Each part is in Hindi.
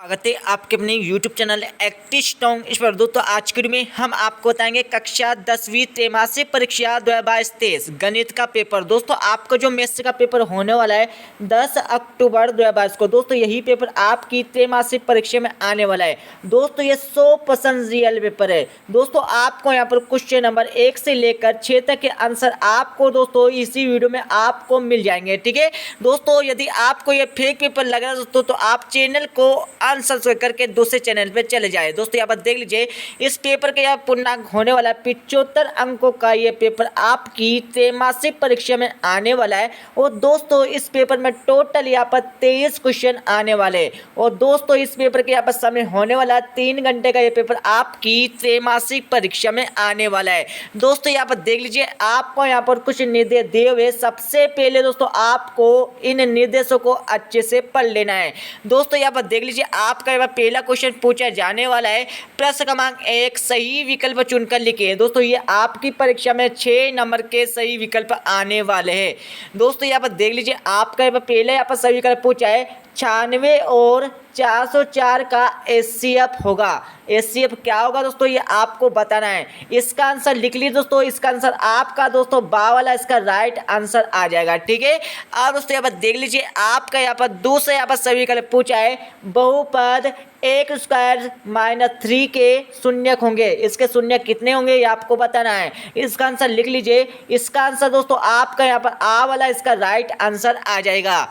स्वागत है आपके अपने YouTube चैनल एक्टिव स्ट्रॉन्ग इस पर। दोस्तों आज की वीडियो में हम आपको बताएंगे कक्षा 10वीं त्रैमासिक परीक्षा 2022 गणित का पेपर। दोस्तों आपका जो मैथ्स का पेपर होने वाला है 10 अक्टूबर 2022 को। दोस्तों यही पेपर आपकी त्रैमासिक परीक्षा में आने वाला है। दोस्तों ये 100% रियल पेपर है। दोस्तों आपको यहाँ पर क्वेश्चन नंबर 1 से लेकर 6 तक के आंसर आपको दोस्तों इसी वीडियो में आपको मिल जाएंगे। ठीक है दोस्तों, यदि आपको ये फेक पेपर लग रहा है दोस्तों तो आप चैनल को अनसब्सक्राइब करके दूसरे चैनल पे चले जाए। दोस्तों यहाँ पर देख लीजिए इस पेपर का यह पूर्णांक होने वाला है 75 अंकों का ये पेपर आपकी त्रैमासिक परीक्षा में आने वाला है। और दोस्तों इस पेपर में टोटल यहाँ पर 23 क्वेश्चन आने वाले। और दोस्तों इस पेपर के यहाँ पर समय होने वाला है 3 घंटे का ये पेपर आपकी त्रैमासिक परीक्षा में आने वाला है। दोस्तों यहाँ पर देख लीजिए आपको यहाँ पर कुछ निर्देश दिए हुए। सबसे पहले दोस्तों आपको इन निर्देशों को अच्छे से पढ़ लेना है। दोस्तों यहाँ पर देख लीजिए आपका यहाँ पहला क्वेश्चन पूछा जाने वाला है। प्रश्न क्रमांक 1 सही विकल्प चुनकर लिखिए। दोस्तों ये आपकी परीक्षा में 6 नंबर के सही विकल्प आने वाले हैं। दोस्तों यहाँ पर देख लीजिए आपका यहाँ पहले यहाँ पर सही विकल्प पूछा है 96 और 404 का एचसीएफ होगा। एचसीएफ क्या होगा दोस्तों ये आपको बताना है। इसका आंसर लिख लीजिए दोस्तों। इसका आंसर आपका दोस्तों बा वाला इसका राइट आंसर आ जाएगा। ठीक है अब दोस्तों यहाँ पर देख लीजिए आपका यहाँ पर दूसरा यहाँ पर सभी विकल्प पूछा है बहुपद एक स्क्वायर -3 के शून्यक होंगे। इसके शून्यक कितने होंगे ये आपको बताना है। इसका आंसर लिख लीजिए। इसका आंसर दोस्तों आपका यहाँ पर आ वाला इसका राइट आंसर आ जाएगा।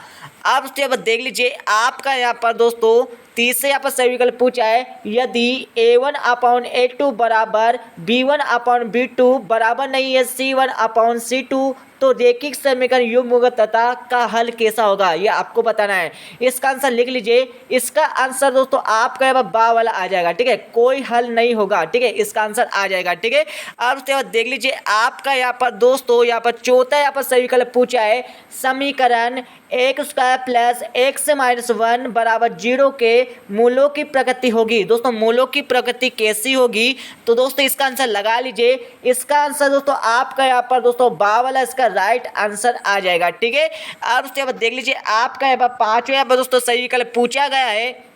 अब दोस्तों यहाँ पर देख लीजिए आपका यहाँ पर दोस्तों तीसरे यहाँ पर सही विकल्प पूछा है यदि A1/A2 बराबर B1/B2 बराबर नहीं है C1/C2 तो रैखिक समीकरण युग्मता का हल कैसा होगा ये आपको बताना है। इसका आंसर लिख लीजिए। इसका आंसर दोस्तों आपका यहाँ पर बा वाला आ जाएगा। ठीक है कोई हल नहीं होगा। ठीक है इसका आंसर आ जाएगा। ठीक है अब देख लीजिए आपका यहाँ पर दोस्तों यहाँ पर चौथा यहाँ पर सही विकल्प पूछा है समीकरण x² प्लस x-1 बराबर 0 के मूलों की प्रकृति होगी। दोस्तों मूलों की प्रकृति कैसी होगी तो दोस्तों इसका आंसर लगा लीजिए। इसका आंसर दोस्तों आपका यहाँ पर दोस्तों बा वाला इसका राइट आंसर आ जाएगा। ठीक है अब दोस्तों यहाँ पर देख लीजिए आपका यहाँ पर पांचवा यहाँ पर दोस्तों सही विकल्प पूछा गया है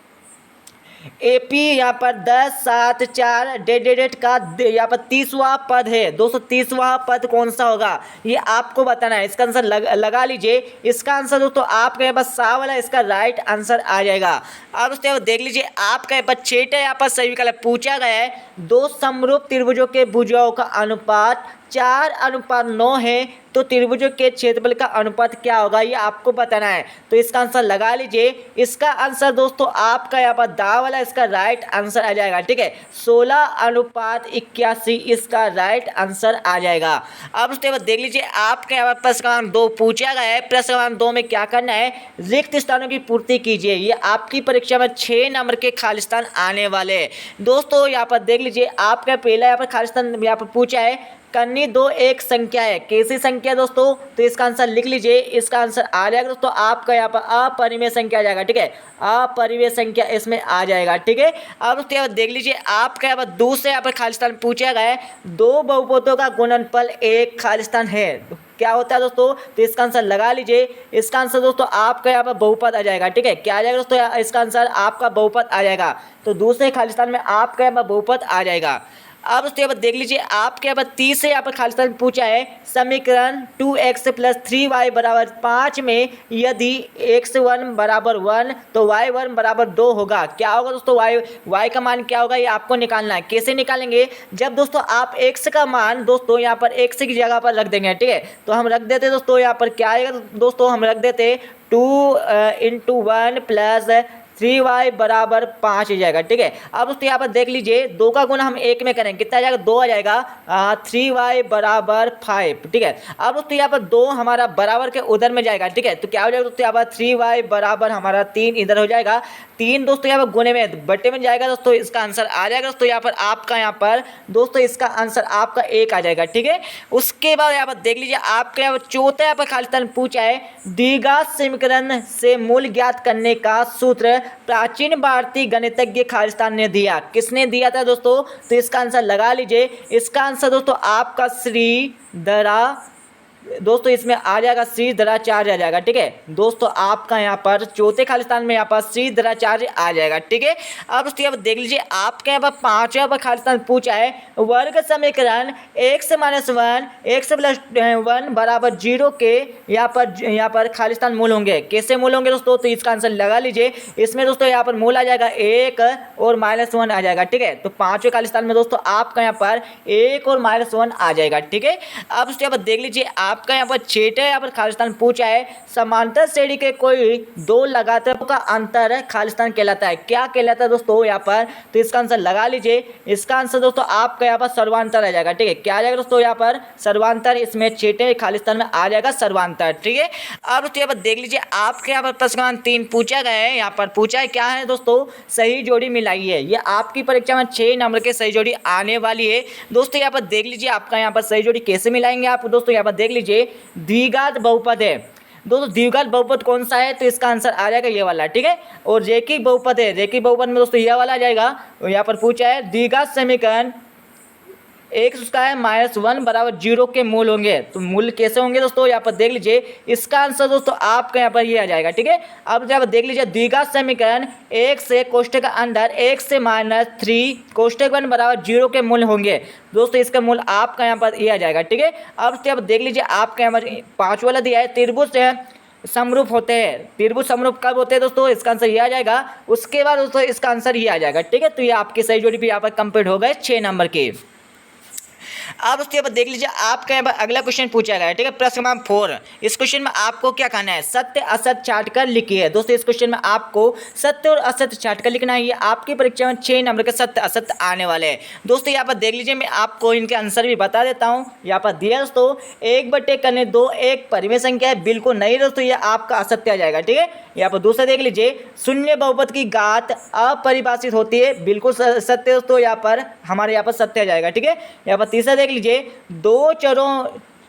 एपी यहाँ पर 10 7 4 डेट का यहाँ पर 30वां पद है। दोस्तों 30वां पद कौन सा होगा ये आपको बताना है। इसका आंसर लगा लीजिए। इसका आंसर दोस्तों आपका यहाँ पर सा वाला इसका राइट आंसर आ जाएगा। अब दोस्तों देख लीजिए आपका यहाँ पर छठा यहाँ पर सही विकल्प पूछा गया है दो समरूप त्रिभुजों के भुजाओं का अनुपात 4:9 है तो त्रिभुजों के क्षेत्रफल का अनुपात क्या होगा ये आपको बताना है। तो इसका आंसर लगा लीजिए। इसका आंसर दोस्तों आपका यहाँ पर दा वाला इसका राइट आंसर आ जाएगा। ठीक है 16:81 इसका राइट आंसर आ जाएगा। अब उसके बाद देख लीजिए आपके यहाँ पर प्रश्न क्रमांक 2 पूछा गया है। प्रश्न क्रमांक 2 में क्या करना है रिक्त स्थानों की पूर्ति कीजिए। ये आपकी परीक्षा में 6 नंबर के खाली स्थान आने वाले हैं। दोस्तों यहाँ पर देख लीजिए आपका पहला यहाँ पर खाली स्थान यहाँ पर पूछा है कन्नी 2 एक संख्या है। कैसी संख्या दोस्तों तो इसका आंसर लिख लीजिए। इसका आंसर आ जाएगा दोस्तों आपका यहाँ पर अपरिमेय संख्या आ जाएगा। ठीक है अपरिमेय संख्या इसमें आ जाएगा। ठीक है अब उसके बाद देख लीजिए आपका यहाँ पर दूसरे यहाँ पर खाली स्थान पूछा गया है दो बहुपदों का गुणनफल एक खाली स्थान है क्या होता है दोस्तों तो इसका आंसर लगा लीजिए। इसका आंसर दोस्तों आपका यहाँ पर बहुपद आ जाएगा। ठीक है क्या आ जाएगा दोस्तों इसका आंसर आपका बहुपद आ जाएगा। तो दूसरे खाली स्थान में आपका यहाँ पर बहुपद आ जाएगा। अब उसके बाद देख लीजिए आपके यहाँ पर तीसरे यहाँ पर खाली स्थान पूछा है समीकरण 2x + 3y = 5 में यदि x1 = 1 तो y1 = 2 होगा। क्या होगा दोस्तों y का मान क्या होगा ये आपको निकालना है। कैसे निकालेंगे जब दोस्तों आप x का मान दोस्तों यहाँ पर x की जगह पर रख देंगे। ठीक है तो हम रख देते दोस्तों यहाँ पर क्या आएगा दोस्तों हम रख देते 2 × 1 + 3y = 5 हो जाएगा। ठीक है अब दोस्तों यहाँ पर देख लीजिए 2 का गुना हम 1 में करेंगे कितना आ जाएगा 2 आ जाएगा 3y = 5। ठीक है अब दोस्तों यहाँ पर 2 हमारा बराबर के उधर में जाएगा। ठीक है तो क्या हो जाएगा दोस्तों यहाँ पर 3y = हमारा 3 इधर हो जाएगा। 3 दोस्तों यहाँ पर गुने में बट्टे में जाएगा दोस्तों इसका आंसर आ जाएगा दोस्तों यहाँ पर आपका यहाँ पर दोस्तों इसका आंसर आपका 1 आ जाएगा। ठीक है उसके बाद यहाँ पर देख लीजिए आपका यहाँ पर चौथा यहाँ पर खाली स्थान पूछा है द्विघात समीकरण से मूल ज्ञात करने का सूत्र प्राचीन भारतीय गणितज्ञ खालिस्तान ने दिया। किसने दिया था दोस्तों तो इसका आंसर लगा लीजिए। इसका आंसर दोस्तों आपका श्री दरा दोस्तों इसमें आ जाएगा श्रीधराचार्य आ जाएगा। ठीक है दोस्तों, आपका यहाँ पर चौथे खालिस्तान में यहाँ पर श्रीधराचार्य आ जाएगा। ठीक है, अब उसके बाद देख लीजिए आपके यहाँ पर पांचवा पर खालिस्तान पूछा है वर्ग समीकरण x - 1 x + 1 बराबर 0 के यहाँ पर खालिस्तान मूल होंगे। कैसे मूल होंगे दोस्तों, तो इसका आंसर लगा लीजिए। इसमें दोस्तों यहाँ पर मूल आ जाएगा 1 और -1 आ जाएगा। ठीक है, तो पांचवें खालिस्तान में दोस्तों आपका यहाँ पर 1 और -1 आ जाएगा। ठीक है, अब उसके बाद देख लीजिए आपका यहाँ पर छठे यहाँ पर खालिस्तान पूछा है समांतर श्रेणी के कोई दो लगातार का अंतर खालिस्तान कहलाता है। क्या कहलाता है दोस्तों यहाँ पर, तो इसका आंसर लगा लीजिए। इसका आंसर दोस्तों आपका यहाँ पर सर्वांतर आ जाएगा। ठीक है, क्या आ जाएगा दोस्तों यहाँ पर सर्वांतर, इसमें छठे खालिस्तान में आ जाएगा सर्वांतर। ठीक है, अब उसके यहाँ पर देख लीजिए आपके यहाँ पर प्रश्न क्रमांक 3 पूछा गया है। यहाँ पर पूछा है क्या है दोस्तों, सही जोड़ी मिलाइए। ये आपकी परीक्षा में 6 नंबर के सही जोड़ी आने वाली है। दोस्तों यहाँ पर देख लीजिए आपका यहाँ पर सही जोड़ी कैसे मिलाएंगे आप। दोस्तों यहाँ पर देख लीजिए द्विघात बहुपद है दोस्तों, द्विघात बहुपद कौन सा है, तो इसका आंसर आ जाएगा ये वाला। ठीक है, और रेखिक बहुपद है, रेखिक बहुपद में दोस्तों ये वाला आ जाएगा। तो यहाँ पर पूछा है द्विघात समीकरण x उसका है -1 बराबर 0 के मूल होंगे। तो मूल कैसे होंगे दोस्तों, यहाँ पर देख लीजिए। इसका आंसर दोस्तों आपका यहाँ पर ये आ जाएगा। ठीक है, अब यहाँ पर देख लीजिए द्विघात समीकरण x से कोष्ठक के अंदर x से -3 कोष्ठक 1 बराबर 0 के मूल होंगे। दोस्तों इसका मूल आपका यहाँ पर ये आ जाएगा। ठीक है, अब यहाँ पर देख लीजिए आपका यहाँ पर 5 वाला दिया है त्रिभुज समरूप होते हैं। त्रिभुज समरूप कब होते हैं दोस्तों, इसका आंसर ये आ जाएगा। उसके बाद दोस्तों इसका आंसर ये आ जाएगा। ठीक है, तो ये आपकी सही जोड़ी भी यहाँ पर कंप्लीट हो गए 6 नंबर के। अब उसके बाद देख लीजिए आपका यहाँ पर अगला क्वेश्चन पूछा गया है। ठीक है, प्रश्न क्रमांक 4। इस क्वेश्चन में आपको क्या करना है, सत्य असत्य चार्ट कर लिखिए। दोस्तों इस क्वेश्चन में आपको सत्य और असत्य चार्ट कर लिखना है। ये आपकी परीक्षा में 6 नंबर के सत्य असत्य आने वाले हैं। दोस्तों यहाँ पर देख लीजिए, मैं आपको इनके आंसर भी बता देता हूँ। यहाँ पर दिया दोस्तों 1/2 एक परिमेय संख्या है, बिल्कुल नहीं दोस्तों, ये आपका असत्य आ जाएगा। ठीक है, यहाँ पर दूसरा देख लीजिए शून्य बहुपद की घात अपरिभाषित होती है, बिल्कुल सत्य दोस्तों, यहाँ पर हमारे यहाँ पर सत्य आ जाएगा। ठीक है, यहाँ पर तीसरा देख लीजिए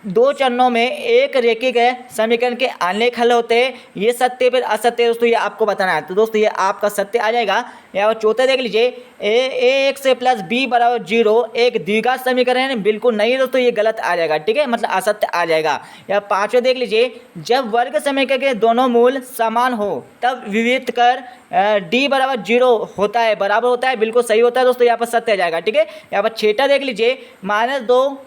दो चरणों में एक रेखिक समीकरण के अनेक हल होते हैं, ये सत्य फिर असत्य दोस्तों, ये आपको बताना है। तो दोस्तों ये आपका सत्य आ जाएगा। यहाँ पर चौथा देख लीजिए ax + b = 0 एक द्विघात समीकरण है, बिल्कुल नहीं दोस्तों, ये गलत आ जाएगा। ठीक है, मतलब असत्य आ जाएगा। यहाँ पांचवा देख लीजिए जब वर्ग समीकरण के दोनों मूल समान हो तब विविध कर d = 0 होता है, बराबर होता है, बिल्कुल सही होता है दोस्तों, यहाँ पर सत्य आ जाएगा। ठीक है, यहाँ पर छठा देख लीजिए -2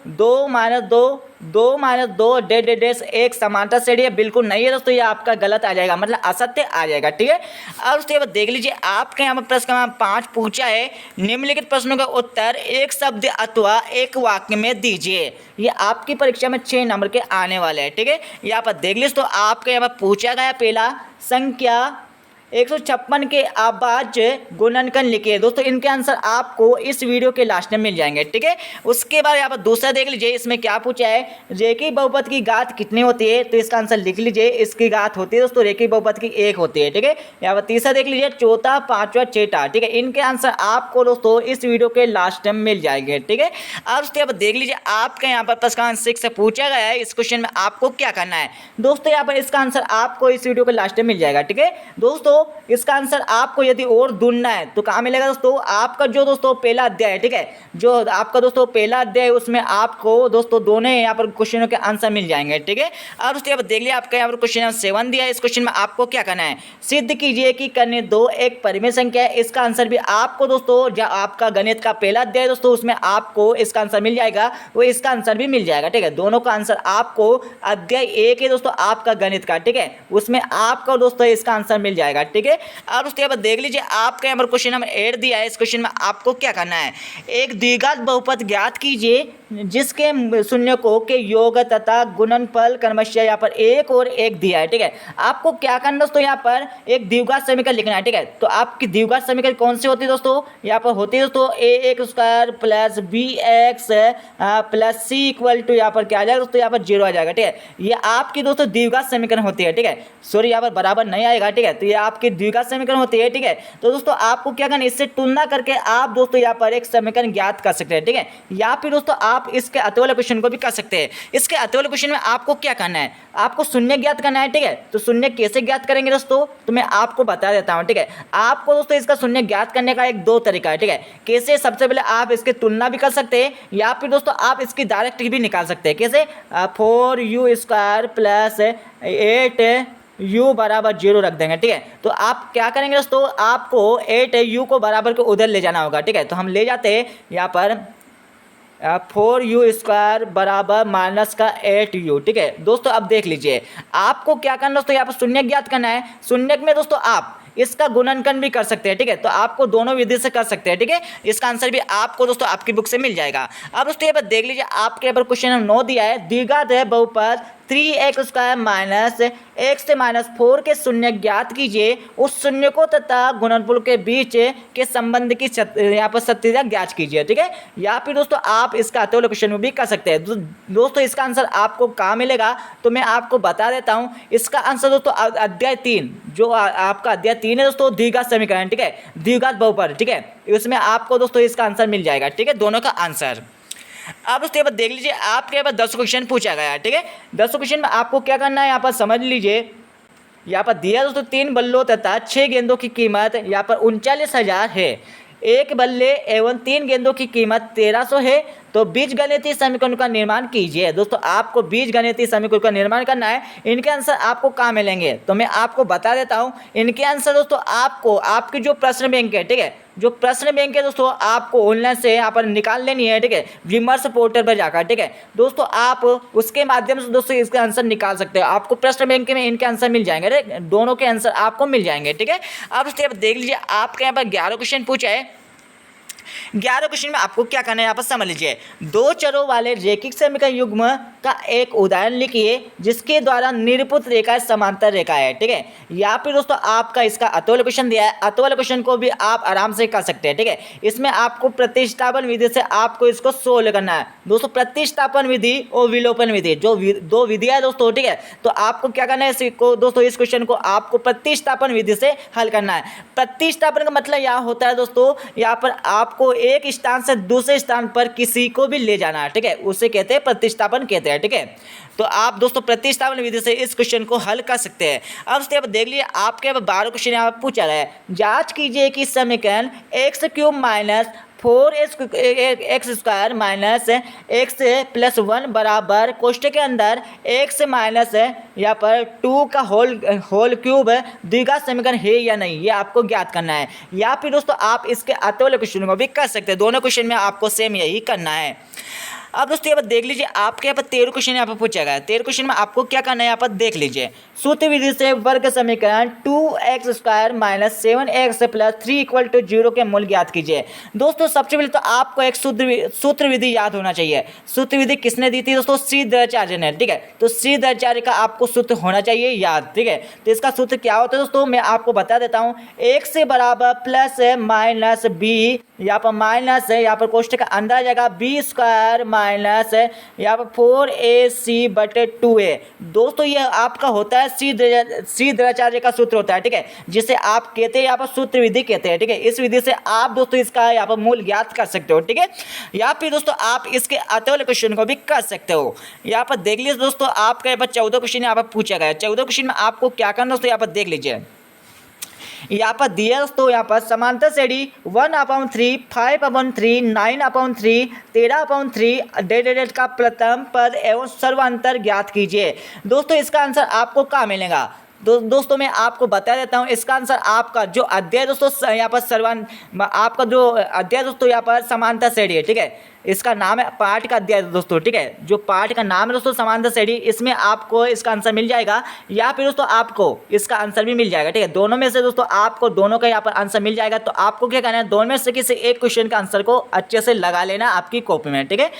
डेश एक समांतर श्रेणी है, बिल्कुल नहीं है दोस्तों, ये आपका गलत आ जाएगा, मतलब असत्य आ जाएगा। ठीक है, अब उसके बाद देख लीजिए आपके यहाँ पर प्रश्न क्रमांक 5 पूछा है निम्नलिखित प्रश्नों का उत्तर एक शब्द अथवा एक वाक्य में दीजिए। ये आपकी परीक्षा में 6 नंबर के आने वाले हैं। ठीक है, यहाँ पर देख लीजिए, तो आपके यहाँ पर पूछा गया पहला संख्या 156 के अभाज्य गुणनखंड लिखिए। दोस्तों इनके आंसर आपको इस वीडियो के लास्ट में मिल जाएंगे। ठीक है, उसके बाद यहाँ पर दूसरा देख लीजिए, इसमें क्या पूछा है रेखिक बहुपद की घात कितनी होती है, तो इसका आंसर लिख लीजिए, इसकी घात होती है दोस्तों रेखिक बहुपद की 1 होती है। ठीक है, यहाँ पर तीसरा देख लीजिए, चौथा, पांचवा, छठा। ठीक है, इनके आंसर आपको दोस्तों इस वीडियो के लास्ट में मिल जाएंगे। ठीक है, अब उसके बाद देख लीजिए आपके यहाँ पर प्रश्न क्रमांक 6 से पूछा गया है। इस क्वेश्चन में आपको क्या करना है दोस्तों, यहाँ पर इसका आंसर आपको इस वीडियो के लास्ट में मिल जाएगा। ठीक है दोस्तों, इसका आंसर आपको यदि और ढूंढना है तो कहाँ मिलेगा दोस्तों, आपका जो दोस्तों पहला अध्याय है। ठीक है, जो आपका दोस्तों पहला अध्याय है उसमें आपको दोस्तों दोनों यहाँ पर क्वेश्चनों के आंसर मिल जाएंगे। ठीक है, अब उसके बाद देख लिया आपका यहाँ पर क्वेश्चन नंबर 7 दिया है। इस क्वेश्चन में आपको क्या करना है, सिद्ध कीजिए कि कन्य 2 एक परिमेय संख्या है। इसका आंसर भी आपको दोस्तों जो आपका गणित का पहला अध्याय दोस्तों उसमें आपको इसका आंसर मिल जाएगा, वो इसका आंसर भी मिल जाएगा। ठीक है, दोनों का आंसर आपको अध्याय 1 है दोस्तों आपका गणित का। ठीक है, उसमें आपका दोस्तों इसका आंसर मिल जाएगा। ठीक है, अब उसके बाद देख लीजिए आपके यहाँ पर क्वेश्चन नंबर 8 दिया है। इस क्वेश्चन में आपको क्या करना है, एक द्विघात बहुपद ज्ञात कीजिए जिसके शून्यकों के योग तथा गुणनफल क्रमशः यहाँ पर 1 और 1 दिया है। ठीक है, आपको क्या करना दोस्तों, यहाँ पर एक द्विघात समीकरण लिखना है। ठीक है, तो आपकी द्विघात समीकरण कौन सी होती है दोस्तों, यहाँ पर होती है दोस्तों ax² + bx + c = यहाँ पर क्या आ जाएगा दोस्तों, यहाँ पर 0 आ जाएगा। ठीक है, ये आपकी दोस्तों द्विघात समीकरण होती है। ठीक है, सॉरी यहाँ पर बराबर नहीं आएगा। ठीक है, तो ये आपकी द्विघात समीकरण होती है। ठीक है, तो दोस्तों आपको क्या करना है, इससे तुलना करके आप दोस्तों यहाँ पर एक समीकरण ज्ञात कर सकते हैं। ठीक है, या फिर दोस्तों आप आप इसके अतः वाले क्वेश्चन को भी कर सकते हैं। इसके अतः वाले क्वेश्चन में आपको क्या करना है, आपको शून्य ज्ञात करना है, ठीक है। तो शून्य कैसे ज्ञात करेंगे दोस्तों, तो मैं आपको बता देता हूँ, ठीक है। आपको दोस्तों इसका शून्य ज्ञात करने का एक दो तरीका है, ठीक है। कैसे, सबसे पहले आप इसकी तुलना भी कर सकते हैं या फिर दोस्तों आप इसकी डायरेक्ट भी निकाल सकते हैं। कैसे, 4u² प्लस 8u बराबर 0 रख देंगे, ठीक है। तो आप क्या करेंगे दोस्तों, आपको 8u को बराबर को उधर ले जाना होगा, ठीक है। तो हम ले जाते हैं यहाँ पर 4u² बराबर माइनस का 8u, ठीक है दोस्तों। अब देख लीजिए, आपको क्या करना दोस्तों, यहाँ पर शून्य ज्ञात करना है। शून्य में दोस्तों आप इसका गुणनखंड भी कर सकते हैं, ठीक है। तो आपको दोनों विधि से कर सकते हैं, ठीक है। इसका आंसर भी आपको दोस्तों आपकी बुक से मिल जाएगा। अब दोस्तों यहाँ पर देख लीजिए, आपके यहाँ पर क्वेश्चन नंबर 9 दिया है, द्विघात है बहुपद 3x² माइनस x से -4 के शून्य ज्ञात कीजिए, उस शून्य को तथा गुणनफल के बीच के संबंध की यहाँ पर सत्यता ज्ञात कीजिए, ठीक है। या फिर दोस्तों आप इसका अतः क्वेश्चन भी कर सकते हैं। दोस्तों इसका आंसर आपको कहाँ मिलेगा, तो मैं आपको बता देता हूँ। इसका आंसर दोस्तों अध्याय 3, जो आपका अध्याय 3 है दोस्तों, द्विघात समीकरण, ठीक है, द्विघात बहुपद, ठीक है, उसमें आपको दोस्तों इसका आंसर मिल जाएगा, ठीक है, दोनों का आंसर। अब दोस्तों यहाँ पर देख लीजिए, आपके यहाँ पर 10 क्वेश्चन पूछा गया है, ठीक है। 10 क्वेश्चन में आपको क्या करना है, यहाँ पर समझ लीजिए। यहाँ पर दिया दोस्तों 3 बल्लों तथा 6 गेंदों की कीमत यहाँ पर 39,000 है। एक बल्ले एवं 3 गेंदों की कीमत 1300 है। तो बीजगणितीय समीकरण का निर्माण कीजिए। दोस्तों आपको बीजगणितीय समीकरण का निर्माण करना है। इनके आंसर आपको कहाँ मिलेंगे, तो मैं आपको बता देता हूँ। इनके आंसर दोस्तों आपको आपकी जो प्रश्न बैंक है, ठीक है, जो प्रश्न बैंक है दोस्तों आपको ऑनलाइन से यहाँ पर निकाल लेनी है, ठीक है, विमर्श पोर्टल पर जाकर, ठीक है दोस्तों। आप उसके माध्यम से दोस्तों इसके आंसर निकाल सकते हो। आपको प्रश्न बैंक में इनके आंसर मिल जाएंगे, दोनों के आंसर आपको मिल जाएंगे, ठीक है। अब दोस्तों देख लीजिए, आपके यहाँ पर 11 क्वेश्चन पूछा है। 11 क्वेश्चन में आपको क्या करना है, यहाँ पर समझ लीजिए। दो चरों वाले रैखिक समीकरण युग्म का एक उदाहरण लिखिए जिसके द्वारा निरूपित रेखा समांतर रेखा है, ठीक है। या फिर दोस्तों आपका इसका अतः वाला क्वेश्चन दिया है, अतः वाले क्वेश्चन को भी आप आराम से कर सकते हैं, ठीक है। इसमें आपको प्रतिस्थापन विधि से आपको इसको सोल्व करना है दोस्तों। प्रतिस्थापन विधि और विलोपन विधि, जो दो विधियां है दोस्तों, ठीक है। तो आपको क्या करना है इसको दोस्तों, इस क्वेश्चन को आपको प्रतिस्थापन विधि से हल करना है। प्रतिस्थापन का मतलब यहाँ होता है दोस्तों, यहाँ पर आपको एक स्थान से दूसरे स्थान पर किसी को भी ले जाना है, ठीक है, उसे कहते हैं प्रतिस्थापन कहते हैं, ठीक है। तो आप दोस्तों प्रतिस्थापन विधि से इस क्वेश्चन को हल कर सकते हैं। अब उसके बाद देख लीजिए, आपके 12 क्वेश्चन यहाँ पर पूछा गया है। जांच कीजिए कि समीकरण x³ minus 4x² minus x plus 1 बराबर कोष्ठक के अंदर x माइनस यहाँ पर 2 का होल क्यूब द्विघात समीकरण है या नहीं, ये आपको ज्ञात करना है। या फिर दोस्तों आप इसके अतः वाले क्वेश्चन को भी कर सकते हैं। दोनों क्वेश्चन में आपको सेम यही करना है। अब दोस्तों यहाँ पर देख लीजिए, आपके यहाँ पर 13 क्वेश्चन यहाँ पर पूछा गया है। 13 क्वेश्चन में आपको क्या करना है, यहाँ पर देख लीजिए। सूत्र विधि से वर्ग समीकरण 2x² माइनस 7x प्लस 3 = 0 के मूल ज्ञात कीजिए। दोस्तों सबसे पहले तो आपको एक सूत्र विधि याद होना चाहिए। सूत्र विधि किसने दी थी दोस्तों, श्रीधराचार्य ने, ठीक है। तो श्रीधराचार्य का आपको सूत्र होना चाहिए याद, ठीक है। तो इसका सूत्र क्या होता है दोस्तों, मैं आपको बता देता हूँ। x बराबर प्लस माइनस b, यहाँ पर माइनस है, यहाँ पर कोष्ठक का अंदर आ जाएगा b² माइनस यहाँ पर 4ac/2a। दोस्तों ये आपका होता है श्रीधराचार्य का सूत्र होता है, ठीक है, जिसे आप कहते हैं यहाँ पर सूत्र विधि कहते हैं, ठीक है। इस विधि से आप दोस्तों इसका यहाँ पर मूल ज्ञात कर सकते हो, ठीक है। या फिर दोस्तों आप इसके अतः वाले क्वेश्चन को भी कर सकते हो। यहाँ पर देख लीजिए दोस्तों, आपका यहाँ पर 14 क्वेश्चन यहाँ पर पूछा गया है। 14 क्वेश्चन में आपको क्या करना दोस्तों, यहाँ पर देख लीजिए। यहाँ पर दिया दोस्तों, यहाँ पर समांतर श्रेणी 1/3, 5/3, 9/3, 13/3 डेड का प्रथम पद एवं सर्वांतर ज्ञात कीजिए। दोस्तों इसका आंसर आपको कहाँ मिलेगा, दोस्तों मैं आपको बता देता हूँ। इसका आंसर आपका जो अध्याय दोस्तों यहाँ पर आपका जो अध्याय दोस्तों यहाँ पर समांतर श्रेणी है, ठीक है। इसका नाम है पाठ का अध्याय दोस्तों, ठीक है। जो पाठ का नाम है दोस्तों समांतर श्रेणी, इसमें आपको इसका आंसर मिल जाएगा। या फिर दोस्तों आपको इसका आंसर भी मिल जाएगा, ठीक है। दोनों में से दोस्तों आपको दोनों का यहाँ पर आंसर मिल जाएगा। तो आपको क्या करना है, दोनों में से किसी एक क्वेश्चन का आंसर को अच्छे से लगा लेना आपकी कॉपी में, ठीक है।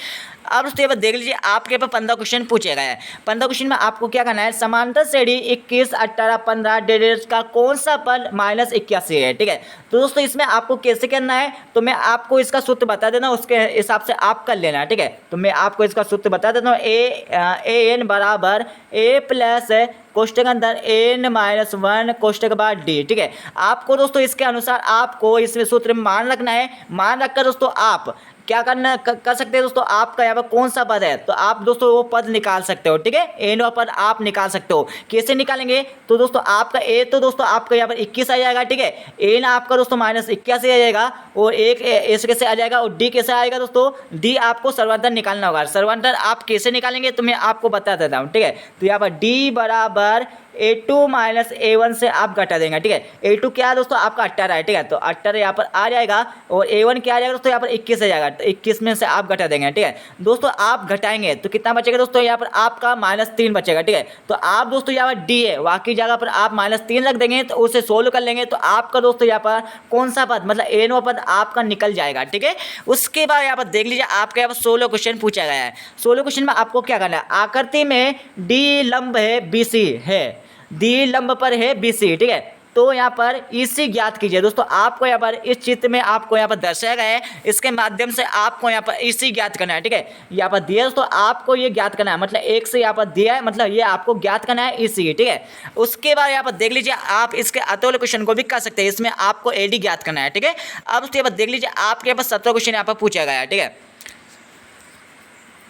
अब दोस्तों यहाँ पर देख लीजिए, आपके पास 15 क्वेश्चन पूछे गए हैं। 15 क्वेश्चन में आपको क्या करना है, समांतर श्रेणी 21, 18, 15 डेड का कौन सा पद -81 है, ठीक है। तो दोस्तों इसमें आपको कैसे करना है, तो मैं आपको इसका सूत्र बता देना, उसके हिसाब से आप कर लेना, ठीक है। तो मैं आपको इसका सूत्र बता देता हूँ। an बराबर a प्लस कोष्ठक अंदर n-1 कोष्ठक बाद d, ठीक है। आपको दोस्तों इसके अनुसार आपको इसमें सूत्र में मान रखना है। मान रखकर दोस्तों आप क्या कर सकते हैं दोस्तों, आपका यहाँ पर कौन सा पद है तो आप दोस्तों वो पद निकाल सकते हो। ठीक है, एन पद आप निकाल सकते हो। कैसे निकालेंगे तो दोस्तों आपका ए तो दोस्तों आपका यहाँ पर 21 आ जाएगा। ठीक है, एन आपका दोस्तों -81 आ जाएगा और एक ऐसे कैसे आ जाएगा और डी कैसे आएगा दोस्तों, डी आपको सर्वांतर निकालना होगा। सर्वांतर आप कैसे निकालेंगे तो मैं आपको बता देता हूँ। ठीक है, तो यहाँ पर डी बराबर A2 - A1 से आप घटा देंगे। ठीक है, A2 क्या है दोस्तों आपका 18 है। ठीक है, तो 18 यहाँ पर आ जाएगा और A1 क्या आ जाएगा दोस्तों यहाँ पर 21 आ जाएगा। तो 21 में से आप घटा देंगे। ठीक है दोस्तों, आप घटाएंगे तो कितना बचेगा दोस्तों, यहाँ पर आपका -3 बचेगा। ठीक है, तो आप दोस्तों यहाँ पर डी है बाकी जगह पर आप -3 रख देंगे तो उसे सोल्व कर लेंगे तो आपका दोस्तों यहाँ पर कौन सा पद मतलब एनवा पद आपका निकल जाएगा। ठीक है, उसके बाद यहाँ पर देख लीजिए आपका यहाँ पर 16 क्वेश्चन पूछा गया है। 16 क्वेश्चन में आपको क्या करना है, आकृति में डी लंब है BC है, डी लंब पर है BC। ठीक है, तो यहाँ पर EC ज्ञात कीजिए। दोस्तों आपको यहाँ पर इस चित्र में आपको यहाँ पर दर्शाया गया है, इसके माध्यम से आपको यहाँ पर EC ज्ञात करना है। ठीक है, यहाँ पर दिया दोस्तों आपको ये ज्ञात करना है, मतलब एक से यहाँ पर दिया है मतलब ये आपको ज्ञात करना है EC। ठीक है, उसके बाद यहाँ पर देख लीजिए आप इसके अतुल्य क्वेश्चन को भी कर सकते हैं, इसमें आपको AD ज्ञात करना है। ठीक है, अब उसके बाद देख लीजिए आपके यहाँ पर 17 क्वेश्चन यहाँ पर पूछा गया है। ठीक है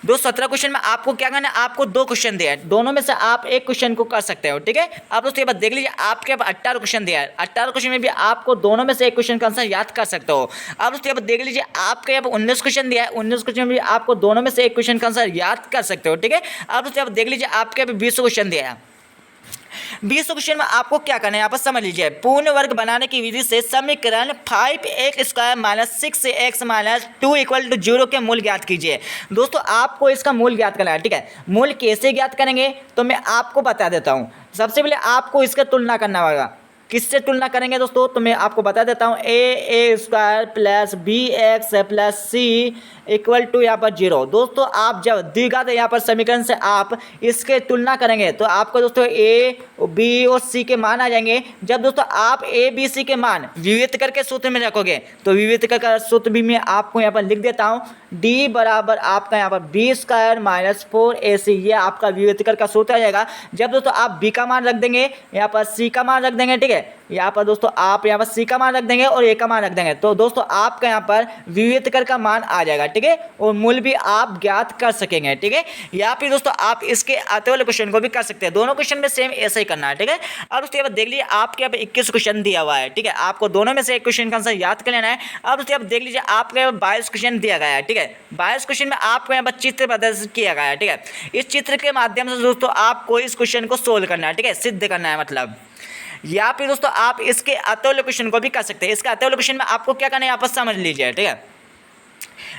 दोस्तों 17 क्वेश्चन में आपको क्या करना है, आपको 2 क्वेश्चन दिया है, दोनों में से आप एक क्वेश्चन को कर सकते हो। ठीक है, अब उसके बाद देख लीजिए आपके अब 18 क्वेश्चन दिया है, 18 क्वेश्चन में भी आपको दोनों में से एक क्वेश्चन का आंसर याद कर सकते हो। अब उसके बाद देख लीजिए आपके अब 19 क्वेश्चन दिया है, 19 क्वेश्चन में भी आपको दोनों में से एक क्वेश्चन का आंसर याद कर सकते हो। ठीक है, अब उसके बाद देख लीजिए आपके अब 20 क्वेश्चन दिया है। 20 क्वेश्चन में आपको क्या करना है, यहाँ पर समझ लीजिए। पूर्ण वर्ग बनाने की विधि से समीकरण 5x² - 6x - 2 = 0 के मूल ज्ञात कीजिए। दोस्तों आपको इसका मूल ज्ञात करना है। ठीक है, मूल कैसे ज्ञात करेंगे तो मैं आपको बता देता हूँ। सबसे पहले आपको इसका तुलना करना होगा। किससे तुलना करेंगे दोस्तों तो मैं आपको बता देता हूँ, a² + bx + c = यहाँ पर 0। दोस्तों आप जब द्विघात यहाँ पर समीकरण से आप इसके तुलना करेंगे तो आपको दोस्तों a, b और c के मान आ जाएंगे। जब दोस्तों आप a, b, c के मान विविध करके सूत्र में रखोगे तो विविध कर सूत्र भी मैं आपको यहाँ पर लिख देता हूँ, d बराबर आपका यहाँ पर b² - 4ac, ये आपका विविध कर का सूत्र आ जाएगा। जब दोस्तों आप b का मान रख देंगे, यहाँ पर c का मान रख देंगे। ठीक है, यहाँ पर दोस्तों आप यहाँ पर c का मान रख देंगे और a का मान रख देंगे तो दोस्तों आपका यहाँ पर विविध कर का मान आ जाएगा। ठीक है, और मूल भी आप ज्ञात कर सकेंगे। ठीक है, या फिर दोस्तों आप इसके आते वाले क्वेश्चन को भी कर सकते हैं, दोनों क्वेश्चन में सेम ऐसा ही करना है। ठीक है, अब उसके बाद देख लीजिए आपके यहाँ पर 21 क्वेश्चन दिया हुआ है। ठीक है, आपको दोनों में से एक क्वेश्चन का आंसर याद कर लेना है। अब उसके बाद देख लीजिए आपके 22 क्वेश्चन दिया गया है। ठीक है, 22 क्वेश्चन में आपको यहाँ पर चित्र प्रदर्शित किया गया है। ठीक है, इस चित्र के माध्यम से दोस्तों आपको इस क्वेश्चन को सोल्व करना है। ठीक है, सिद्ध करना है मतलब, या फिर दोस्तों आप इसके अतुल्य क्वेश्चन को भी कर सकते हैं। इसका अतुल्य क्वेश्चन में आपको क्या करना है यहाँ पर समझ लीजिए। ठीक है,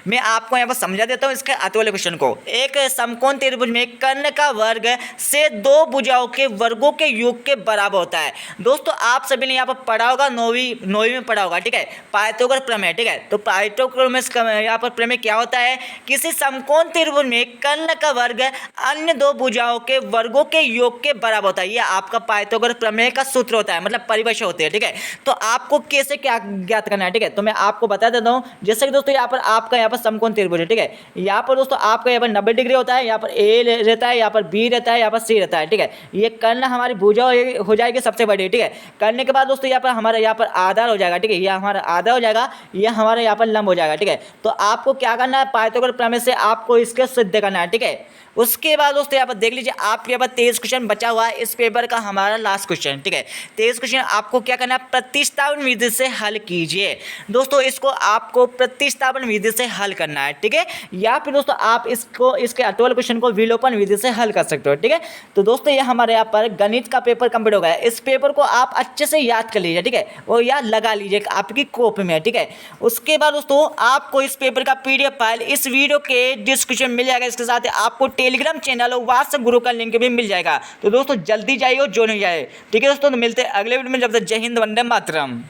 मैं आपको यहाँ पर समझा देता हूँ इसके अतुल्य क्वेश्चन को। एक समकोण त्रिभुज में कर्ण का वर्ग से 2 भुजाओं के वर्गों के योग के बराबर होता है। दोस्तों आप सभी ने यहाँ पर पढ़ा होगा, नौवीं में पढ़ा होगा। ठीक है, पाइथागोरस प्रमेय। ठीक है, तो पाइथागोरस यहाँ पर प्रमेय क्या होता है, किसी समकोण त्रिभुज में कर्ण का वर्ग अन्य 2 भुजाओं के वर्गों के योग के बराबर होता है। ये आपका पाइथागोरस प्रमेय का सूत्र होता है, मतलब परिभाषा होती है। ठीक है, तो आपको कैसे क्या ज्ञात करना है। ठीक है, तो मैं आपको बता देता हूँ। जैसे कि दोस्तों यहाँ पर आपका यहाँ पर समकोण त्रिभुज है। ठीक है, यहाँ पर दोस्तों आपका यहाँ पर 90 डिग्री होता है, यहाँ पर ए रहता है, यहाँ पर बी रहता है, यहाँ पर सी रहता है। ठीक है, ये कर्ण हमारी भुजा हो जाएगी सबसे बड़ी। ठीक है, करने के बाद दोस्तों यहाँ पर हमारा यहाँ पर आधार हो जाएगा। ठीक है, यह हमारा आधा हो जाएगा, यह हमारे यहाँ पर लंब हो जाएगा। ठीक है, तो आपको क्या करना है, पाइथागोरस प्रमेय से आपको इसके सिद्ध करना है। ठीक है, उसके बाद दोस्तों यहाँ पर देख लीजिए आपके यहाँ पर 23 क्वेश्चन बचा हुआ है, इस पेपर का हमारा लास्ट क्वेश्चन। ठीक है, 23 क्वेश्चन आपको क्या करना है, प्रतिस्थापन विधि से हल कीजिए। दोस्तों इसको आपको प्रतिस्थापन विधि से हल करना है। ठीक है, या फिर दोस्तों आप इसके अतुल्य क्वेश्चन को विलोपन विधि से हल कर सकते हो। ठीक है, तो दोस्तों ये हमारे यहाँ पर गणित का पेपर कंप्लीट हो गया है। इस पेपर को आप अच्छे से याद कर लीजिए। ठीक है, और याद लगा लीजिए आपकी कॉपी में। ठीक है, उसके बाद दोस्तों आपको इस पेपर का PDF फाइल इस वीडियो के डिस्क्रिप्शन में मिल जाएगा। इसके साथ आपको टेलीग्राम चैनल और व्हाट्सएप ग्रुप का लिंक भी मिल जाएगा। तो दोस्तों जल्दी जाइए और ज्वाइन हो जाए। ठीक है दोस्तों, तो मिलते हैं अगले वीडियो में। जब तक जय हिंद, वंदे मातरम।